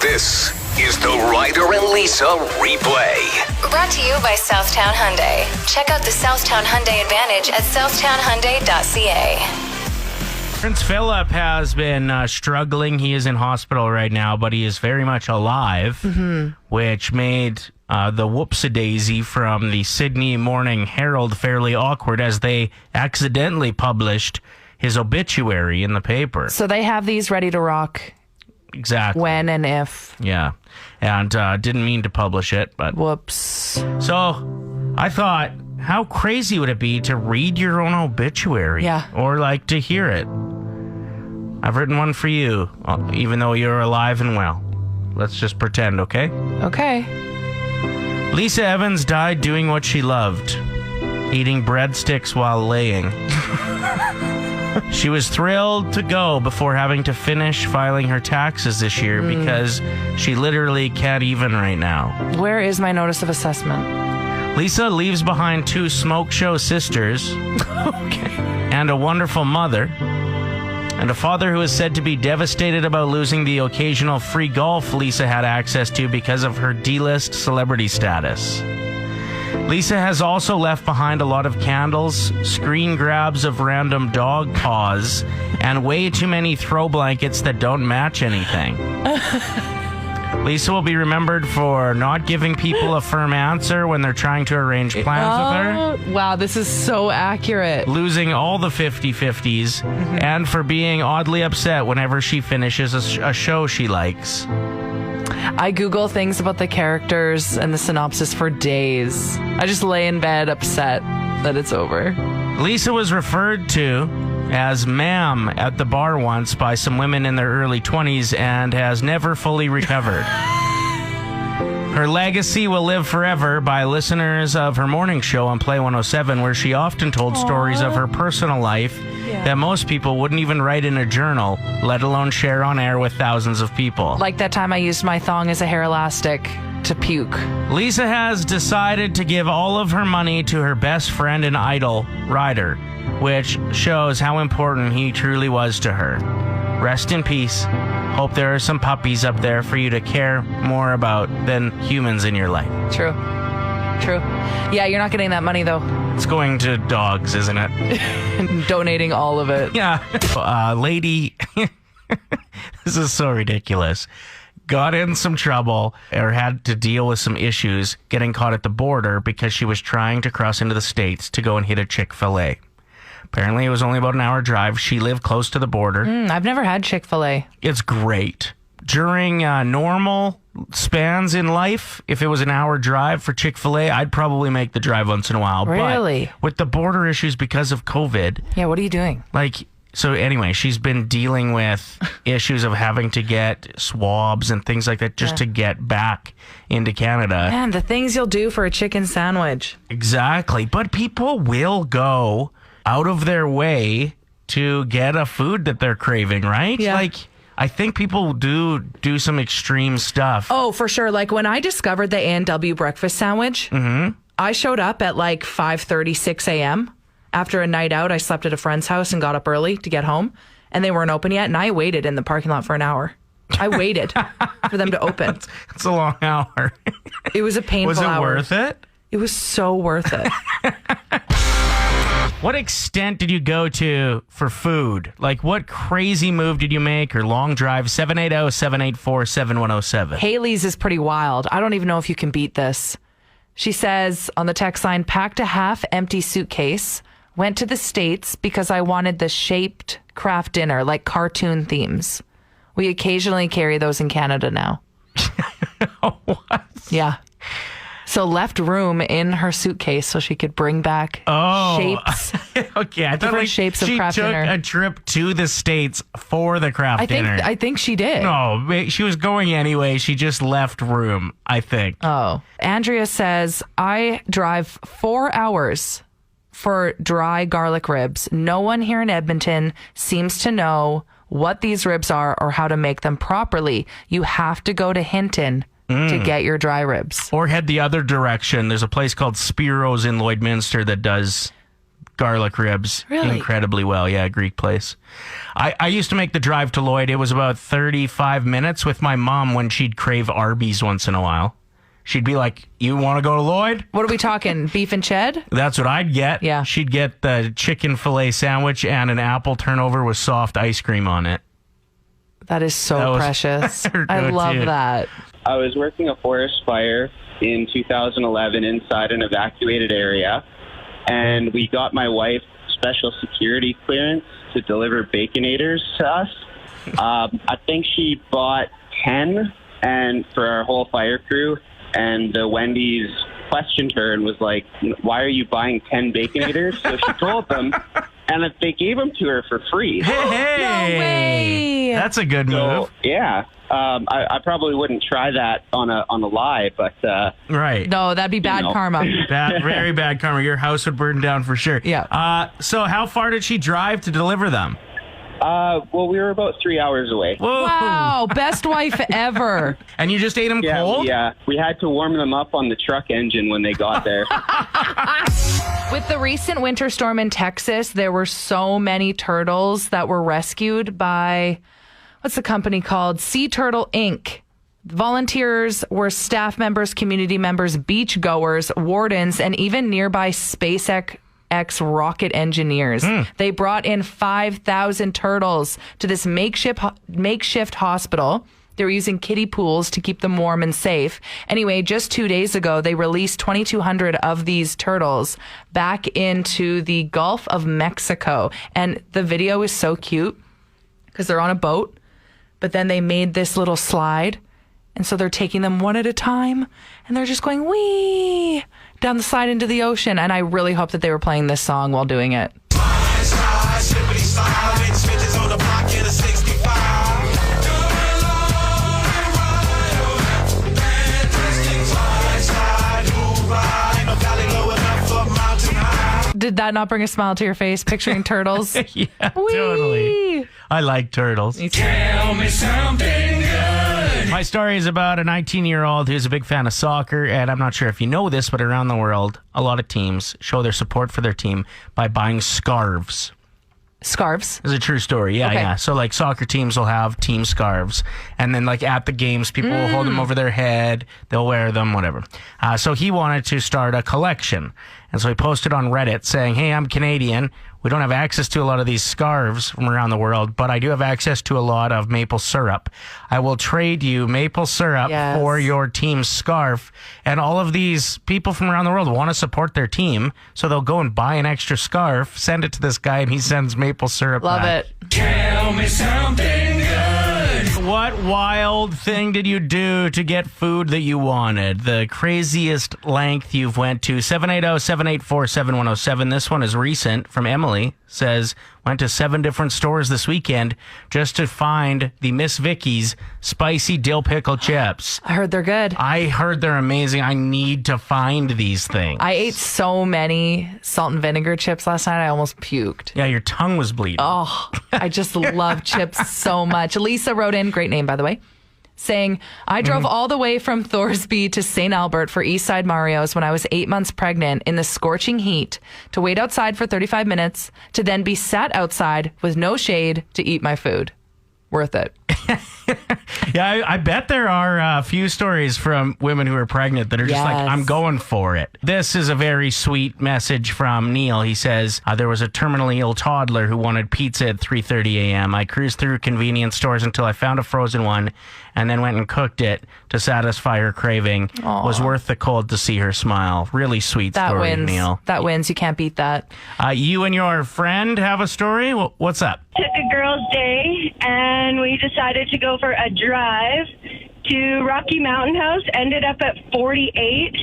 This is the Ryder and Lisa replay. Brought to you by Southtown Hyundai. Check out the Southtown Hyundai Advantage at southtownhyundai.ca. Prince Philip has been struggling. He is in hospital right now, but he is very much alive, which made the whoopsie-daisy from the Sydney Morning Herald fairly awkward as they accidentally published his obituary in the paper. So they have these ready to rock. Exactly. When and if. Yeah. And didn't mean to publish it, but... Whoops. So I thought, how crazy would it be to read your own obituary? Yeah. Or like to hear it? I've written one for you, even though you're alive and well. Let's just pretend, okay? Okay. Lisa Evans died doing what she loved, eating breadsticks while laying. She was thrilled to go before having to finish filing her taxes this year because she literally can't even right now. Where is my notice of assessment? Lisa leaves behind 2 smoke show sisters and a wonderful mother and a father who is said to be devastated about losing the occasional free golf Lisa had access to because of her D-list celebrity status. Lisa has also left behind a lot of candles, screen grabs of random dog paws, and way too many throw blankets that don't match anything. Lisa will be remembered for not giving people a firm answer when they're trying to arrange plans with her. Wow, this is so accurate. Losing all the 50-50s, and for being oddly upset whenever she finishes a show she likes. I Google things about the characters and the synopsis for days. I just lay in bed upset that it's over. Lisa was referred to as ma'am at the bar once by some women in their early 20s and has never fully recovered. Her legacy will live forever by listeners of her morning show on Play 107, where she often told stories of her personal life that most people wouldn't even write in a journal, let alone share on air with thousands of people. Like that time I used my thong as a hair elastic to puke. Lisa has decided to give all of her money to her best friend and idol, Ryder, which shows how important he truly was to her. Rest in peace. Hope there are some puppies up there for you to care more about than humans in your life. True. Yeah, you're not getting that money, though. It's going to dogs, isn't it? Donating all of it. Yeah. Lady, this is so ridiculous. Got in some trouble or had to deal with some issues getting caught at the border because she was trying to cross into the States to go and hit a Chick-fil-A. Apparently, it was only about an hour drive. She lived close to the border. I've never had Chick-fil-A. It's great. During normal spans in life, if it was an hour drive for Chick-fil-A, I'd probably make the drive once in a while. Really? But with the border issues because of COVID. Yeah, what are you doing? So anyway, she's been dealing with issues of having to get swabs and things like that just to get back into Canada. Man, the things you'll do for a chicken sandwich. Exactly. But people will go out of their way to get a food that they're craving, right? Yeah. I think people do some extreme stuff. Oh, for sure. Like when I discovered the A&W breakfast sandwich, I showed up at 5:30, 6 a.m. After a night out. I slept at a friend's house and got up early to get home, and they weren't open yet, and I waited in the parking lot for an hour. I waited for them to open. It's a long hour. It was a painful hour. Was it worth it? It was so worth it. What extent did you go to for food? What crazy move did you make or long drive? 780-784-7107. Haley's is pretty wild. I don't even know if you can beat this. She says on the text line, packed a half-empty suitcase, went to the States because I wanted the shaped craft dinner, like cartoon themes. We occasionally carry those in Canada now. What? Yeah. So left room in her suitcase so she could bring back shapes. Okay, I thought different shapes of craft dinner. She took a trip to the States for the craft dinner. I think she did. No, she was going anyway. She just left room, I think. Oh. Andrea says, I drive 4 hours for dry garlic ribs. No one here in Edmonton seems to know what these ribs are or how to make them properly. You have to go to Hinton to get your dry ribs. Or head the other direction. There's a place called Spiro's in Lloydminster that does garlic ribs Really? incredibly well. Yeah, Greek place. I used to make the drive to Lloyd. It was about 35 minutes with my mom when she'd crave Arby's once in a while. She'd be like, you want to go to Lloyd? What are we talking? Beef and ched? That's what I'd get. Yeah. She'd get the chicken filet sandwich and an apple turnover with soft ice cream on it. That is so That was precious. her I love go-to. that. I was working a forest fire in 2011 inside an evacuated area, and we got my wife special security clearance to deliver Baconators to us. I think she bought 10 and for our whole fire crew, and the Wendy's questioned her and was like, why are you buying 10 Baconators? So she told them, and they gave them to her for free. Hey! No way! That's a good So, move. yeah. I probably wouldn't try that on a lie, but Right. No, that'd be bad know. karma. Very bad karma. Your house would burn down for sure. Yeah. So how far did she drive to deliver them? well, we were about 3 hours away. Whoa. Wow, best wife ever. And you just ate them cold? We had to warm them up on the truck engine when they got there. With the recent winter storm in Texas, there were so many turtles that were rescued by, what's the company called? Sea Turtle Inc. Volunteers were staff members, community members, beach goers, wardens, and even nearby SpaceX rocket engineers. They brought in 5,000 turtles to this makeshift hospital. They were using kiddie pools to keep them warm and safe. Anyway, just 2 days ago, they released 2,200 of these turtles back into the Gulf of Mexico. And the video is so cute because they're on a boat, but then they made this little slide. And so they're taking them one at a time, and they're just going, wee, down the slide into the ocean. And I really hope that they were playing this song while doing it. Did that not bring a smile to your face, picturing turtles? Yeah, Whee! totally. I like turtles. Tell me something good. My story is about a 19-year-old who's a big fan of soccer, and I'm not sure if you know this, but around the world, a lot of teams show their support for their team by buying scarves. Scarves. It's a true story. Yeah, Okay. yeah. So, like, soccer teams will have team scarves. And then, like, at the games, people will hold them over their head. They'll wear them, whatever. So he wanted to start a collection. And so he posted on Reddit saying, hey, I'm Canadian. We don't have access to a lot of these scarves from around the world, but I do have access to a lot of maple syrup. I will trade you maple syrup Yes. for your team's scarf. And all of these people from around the world want to support their team, so they'll go and buy an extra scarf, send it to this guy, and he sends maple syrup Love back. it. Tell me something good. What wild thing did you do to get food that you wanted? The craziest length you've went to. 780-784-7107. This one is recent from Emily. Says, went to 7 different stores this weekend just to find the Miss Vicky's spicy dill pickle chips. I heard they're good. I heard they're amazing. I need to find these things. I ate so many salt and vinegar chips last night, I almost puked. Yeah, your tongue was bleeding. Oh, I just love chips so much. Lisa wrote in, great name, by the way, saying, I drove all the way from Thorsby to St. Albert for Eastside Mario's when I was 8 months pregnant in the scorching heat to wait outside for 35 minutes to then be sat outside with no shade to eat my food. Worth it. Yeah, I bet there are a few stories from women who are pregnant that are just like, Yes. I'm going for it. This is a very sweet message from Neil. He says, there was a terminally ill toddler who wanted pizza at 3:30 a.m. I cruised through convenience stores until I found a frozen one and then went and cooked it to satisfy her craving. Was worth the cold to see her smile. Really sweet That story, wins. Neil. That wins. You can't beat that. You and your friend have a story? What's up? Took a girls' day, and we decided to go for a drive to Rocky Mountain House. Ended up at 48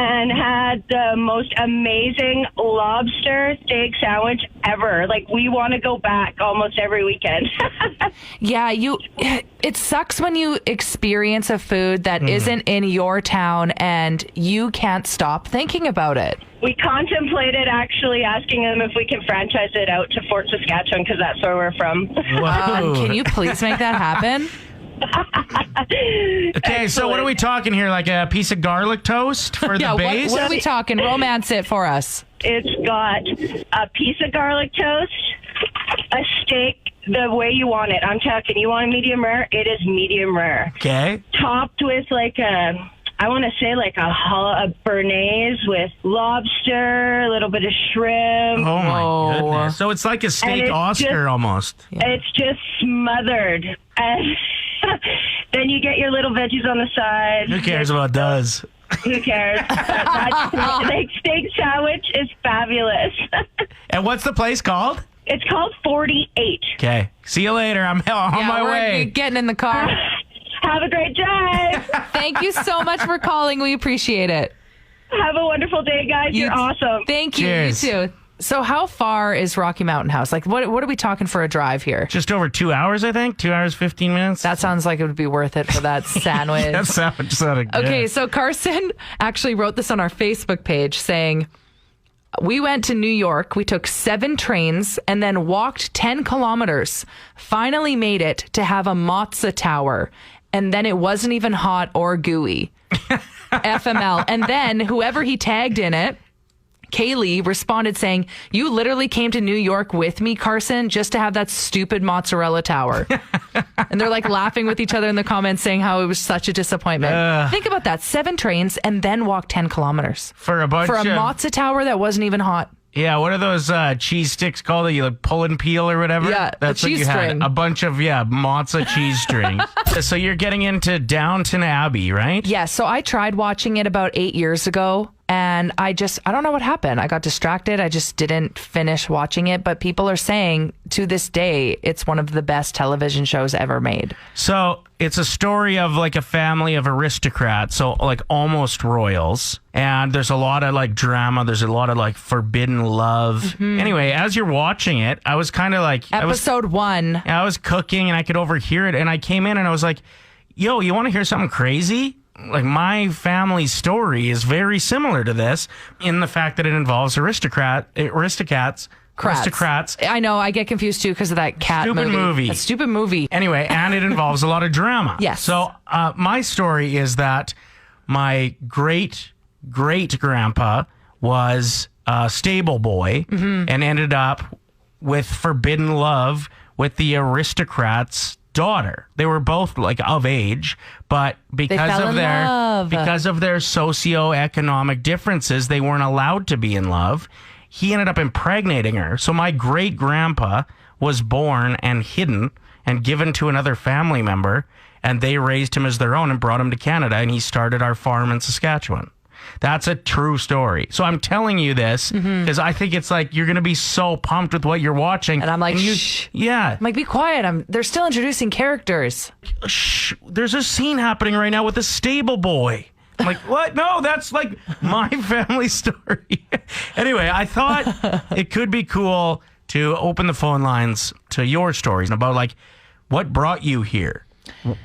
and had the most amazing lobster steak sandwich ever. Like, we want to go back almost every weekend. Yeah, it sucks when you experience a food that isn't in your town and you can't stop thinking about it. We contemplated actually asking them if we can franchise it out to Fort Saskatchewan because that's where we're from. Whoa. Can you please make that happen? Okay, so what are we talking here? Like a piece of garlic toast for Yeah, the base? what are we talking? Romance it for us. It's got a piece of garlic toast, a steak, the way you want it. I'm talking, you want a medium rare? It is medium rare. Okay. Topped with like a béarnaise with lobster, a little bit of shrimp. Oh, my Whoa. goodness. So it's like a steak it's Oscar just- almost. It's just smothered. And then you get your little veggies on the side. Who cares about those? Who cares? That steak sandwich is fabulous. And what's the place called? It's called 48. Okay. See you later. I'm on my we're way. getting in the car. Have a great drive. Thank you so much for calling. We appreciate it. Have a wonderful day, guys. You're awesome. Thank you. Cheers. You too. So how far is Rocky Mountain House? Like, what are we talking for a drive here? Just over 2 hours, I think. 2 hours, 15 minutes. That sounds like it would be worth it for that sandwich. That sounded good. Okay, so Carson actually wrote this on our Facebook page saying, we went to New York. We took 7 trains and then walked 10 kilometers. Finally made it to have a matzah tower. And then it wasn't even hot or gooey. FML. And then whoever he tagged in it, Kaylee, responded saying, you literally came to New York with me, Carson, just to have that stupid mozzarella tower. And they're like laughing with each other in the comments saying how it was such a disappointment. Think about that. 7 trains and then walk 10 kilometers. For a bunch For a of... matzah tower that wasn't even hot. Yeah, what are those cheese sticks called that you like pull and peel or whatever? Yeah, that's a what cheese you had. string. A bunch of matzah cheese strings. So you're getting into Downton Abbey, right? Yeah, so I tried watching it about 8 years ago, and I don't know what happened. I got distracted. I just didn't finish watching it, but people are saying to this day it's one of the best television shows ever made. So it's a story of like a family of aristocrats, so like almost royals. And there's a lot of like drama. There's a lot of like forbidden love. Mm-hmm. Anyway, as you're watching it, I was kind of like... Episode 1. I was cooking and I could overhear it. And I came in and I was like, yo, you want to hear something crazy? Like my family's story is very similar to this in the fact that it involves aristocrats. I know, I get confused too because of that cat Stupid movie. A stupid movie. Anyway, and it involves a lot of drama. Yes. So my story is that my great-great-grandpa was a stable boy and ended up with forbidden love with the aristocrat's daughter. They were both like of age, but because of their socioeconomic differences, they weren't allowed to be in love. He ended up impregnating her. So my great-grandpa was born and hidden and given to another family member, and they raised him as their own and brought him to Canada, and he started our farm in Saskatchewan. That's a true story. So I'm telling you this because I think it's like you're going to be so pumped with what you're watching. And I'm like, shh. Yeah. I'm like, be quiet. They're still introducing characters. Shh. There's a scene happening right now with the stable boy. I'm like, what? No, that's like my family story. Anyway, I thought it could be cool to open the phone lines to your stories about like what brought you here.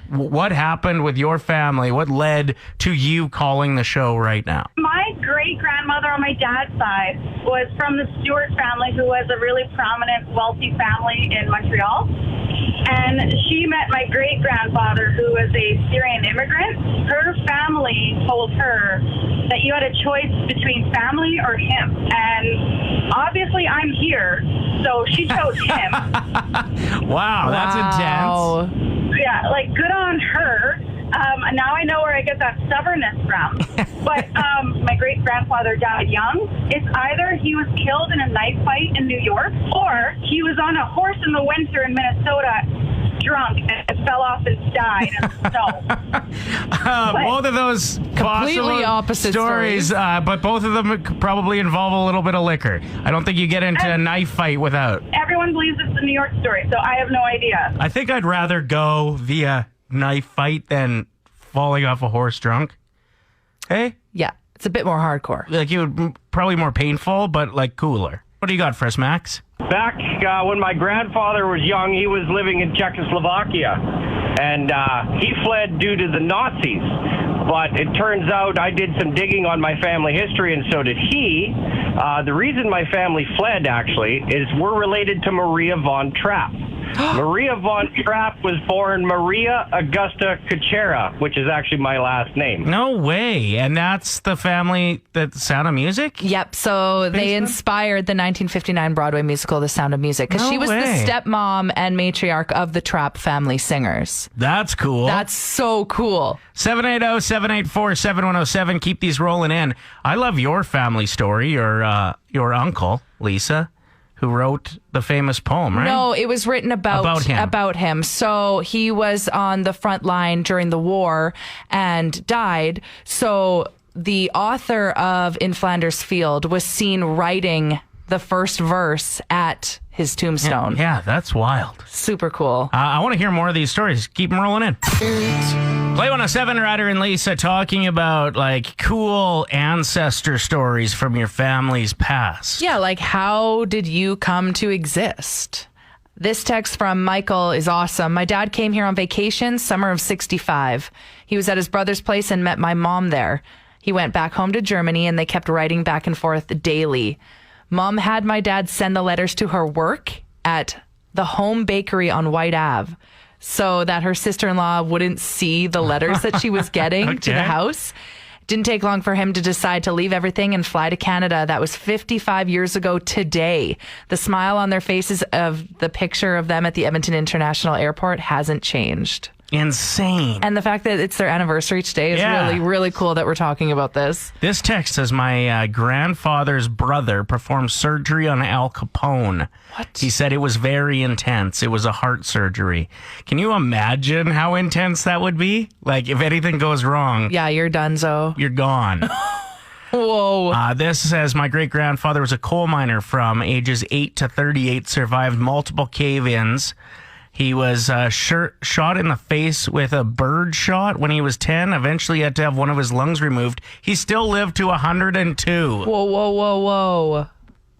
What happened with your family? What led to you calling the show right now? My great-grandmother on my dad's side was from the Stewart family, who was a really prominent, wealthy family in Montreal. And she met my great-grandfather, who was a Syrian immigrant. Her family told her that you had a choice between family or him. And obviously I'm here, so she chose him. Wow, that's intense. Yeah, like, good on her. Now I know where I get that stubbornness from. But my great-grandfather died young. It's either he was killed in a knife fight in New York, or he was on a horse in the winter in Minnesota, drunk, and fell off and died in the snow. Both of those completely opposite stories, but both of them could probably involve a little bit of liquor. I don't think you get into a knife fight without. Everyone believes it's a New York story, so I have no idea. I think I'd rather go via knife fight than falling off a horse drunk. Hey? Yeah, it's a bit more hardcore. Like, it would probably more painful, but like cooler. What do you got for us, Max? Back when my grandfather was young, he was living in Czechoslovakia, and he fled due to the Nazis. But it turns out I did some digging on my family history, and so did he. The reason my family fled, actually, is we're related to Maria von Trapp. Maria von Trapp was born Maria Augusta Kuchera, which is actually my last name. No way. And that's the family that Sound of Music? Yep. So they inspired the 1959 Broadway musical, The Sound of Music, because she was the stepmom and matriarch of the Trapp family singers. That's cool. That's so cool. 780-784-7107. Keep these rolling in. I love your family story. Your uncle, Lisa, who wrote the famous poem, right? No, it was written about him. So he was on the front line during the war and died. So the author of In Flanders Field was seen writing the first verse at his tombstone. Yeah, that's wild. Super cool. I want to hear more of these stories. Keep them rolling in. Play 107, Ryder and Lisa talking about like cool ancestor stories from your family's past. Yeah, like how did you come to exist? This text from Michael is awesome. My dad came here on vacation, summer of 65. He was at his brother's place and met my mom there. He went back home to Germany and they kept writing back and forth daily. Mom had my dad send the letters to her work at the home bakery on White Ave so that her sister-in-law wouldn't see the letters that she was getting to the house. Didn't take long for him to decide to leave everything and fly to Canada. That was 55 years ago today. The smile on their faces of the picture of them at the Edmonton International Airport hasn't changed. Insane. And the fact that it's their anniversary today is really, really cool that we're talking about this. This text says, my grandfather's brother performed surgery on Al Capone. What? He said it was very intense. It was a heart surgery. Can you imagine how intense that would be? Like, if anything goes wrong. Yeah, you're donezo. You're gone. Whoa. This says, my great-grandfather was a coal miner from ages 8 to 38, survived multiple cave-ins. He was shot in the face with a bird shot when he was 10. Eventually had to have one of his lungs removed. He still lived to 102. Whoa.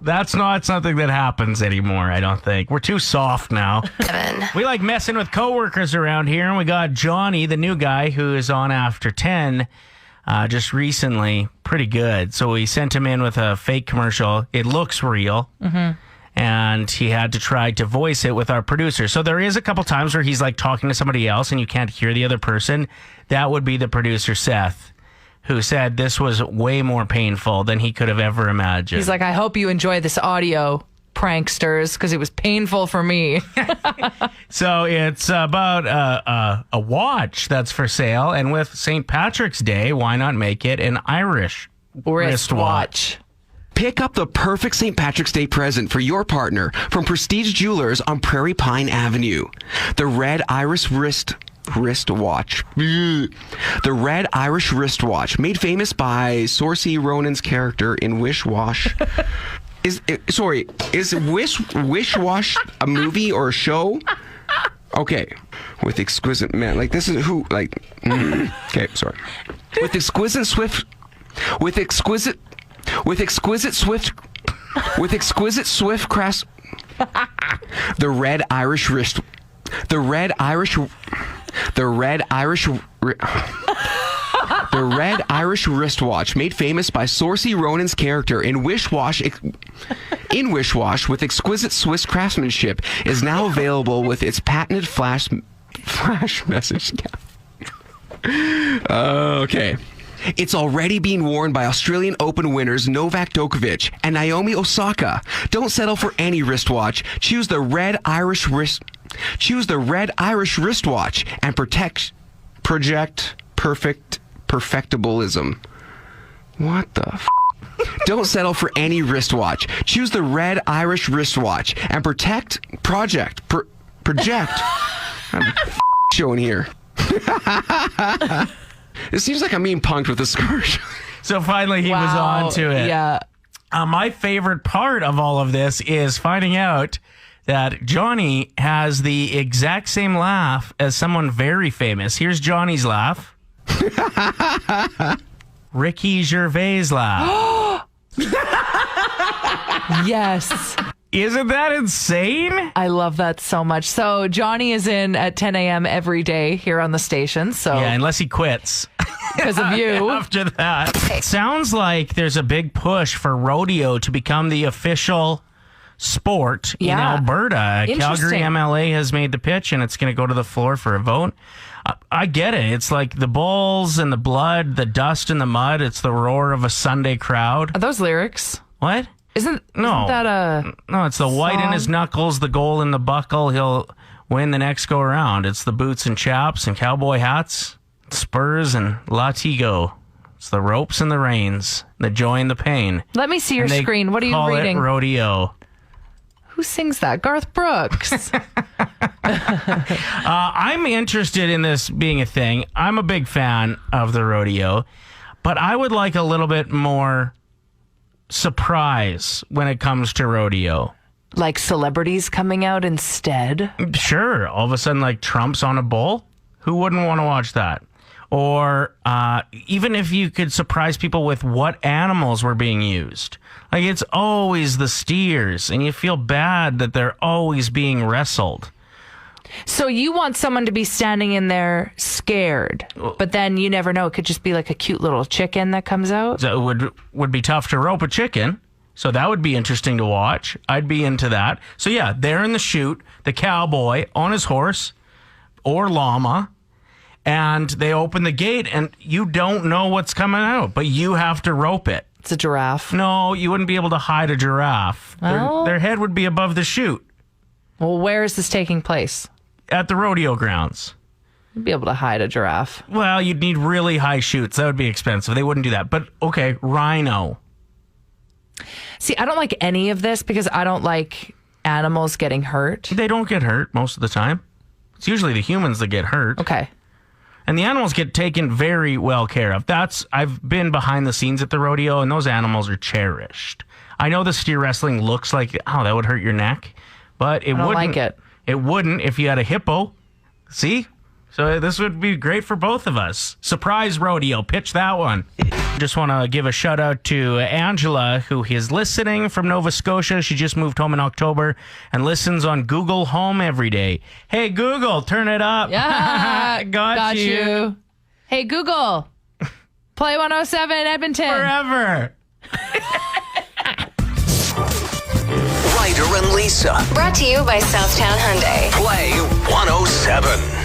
That's not something that happens anymore, I don't think. We're too soft now. We like messing with coworkers around here, and we got Johnny, the new guy, who is on After 10 just recently. Pretty good. So we sent him in with a fake commercial. It looks real. Mm-hmm. And he had to try to voice it with our producer. So there is a couple times where he's like talking to somebody else and you can't hear the other person. That would be the producer, Seth, who said this was way more painful than he could have ever imagined. He's like, I hope you enjoy this audio, pranksters, because it was painful for me. So it's about a watch that's for sale. And with St. Patrick's Day, why not make it an Irish wristwatch? Pick up the perfect St. Patrick's Day present for your partner from Prestige Jewelers on Prairie Pine Avenue. The Red Irish wristwatch. The Red Irish wristwatch, made famous by Saoirse Ronan's character in Wish Wash. Is Wish Wash a movie or a show? Okay. With exquisite men. Like, this is who, like... Okay, sorry. With exquisite swift crafts. The Red Irish wristwatch, made famous by Saoirse Ronan's character in Wish Wash with exquisite Swiss craftsmanship, is now available with its patented flash message. Okay. It's already being worn by Australian Open winners Novak Djokovic and Naomi Osaka. Don't settle for any wristwatch. Choose the Red Irish wristwatch and project perfectibilism. What the f***? Don't settle for any wristwatch. Choose the Red Irish wristwatch and project. I'm showing here. It seems like I'm being punked with this commercial. So finally he was on to it. Yeah. My favorite part of all of this is finding out that Johnny has the exact same laugh as someone very famous. Here's Johnny's laugh. Ricky Gervais' laugh. Yes. Isn't that insane? I love that so much. So Johnny is in at 10 a.m. every day here on the station. So yeah, unless he quits. Because of you. After that. Sounds like there's a big push for Rodeo to become the official sport in Yeah. Alberta. Calgary Interesting. MLA has made the pitch, and it's going to go to the floor for a vote. I get it. It's like the bulls and the blood, the dust and the mud. It's the roar of a Sunday crowd. Are those lyrics? What? Isn't that a... No, it's the white in his knuckles, the gold in the buckle. He'll win the next go around. It's the boots and chaps and cowboy hats, spurs and latigo. It's the ropes and the reins, the joy and the pain. Let me see your screen. What are you reading? It rodeo. Who sings that? Garth Brooks. I'm interested in this being a thing. I'm a big fan of the rodeo, but I would like a little bit more surprise when it comes to rodeo. Like celebrities coming out instead? Sure. All of a sudden, like Trump's on a bull. Who wouldn't want to watch that? Or even if you could surprise people with what animals were being used. Like, it's always the steers, and you feel bad that they're always being wrestled. So you want someone to be standing in there scared, but then you never know. It could just be like a cute little chicken that comes out. So it would be tough to rope a chicken. So that would be interesting to watch. I'd be into that. So yeah, they're in the chute, the cowboy on his horse or llama, and they open the gate, and you don't know what's coming out, but you have to rope it. It's a giraffe. No, you wouldn't be able to hide a giraffe. Oh. Their head would be above the chute. Well, where is this taking place? At the rodeo grounds. You'd be able to hide a giraffe. Well, you'd need really high chutes. That would be expensive. They wouldn't do that. But okay, rhino. See, I don't like any of this because I don't like animals getting hurt. They don't get hurt most of the time. It's usually the humans that get hurt. Okay. And the animals get taken very well care of. I've been behind the scenes at the rodeo, and those animals are cherished. I know the steer wrestling looks like, oh, that would hurt your neck, but it wouldn't. Like it. It wouldn't if you had a hippo. See? So this would be great for both of us. Surprise rodeo. Pitch that one. Just want to give a shout out to Angela, who is listening from Nova Scotia. She just moved home in October and listens on Google Home every day. Hey, Google, turn it up. Yeah. Got you. Hey, Google, play 107 Edmonton. Forever. Ryder and Lisa. Brought to you by Southtown Hyundai. Play 107.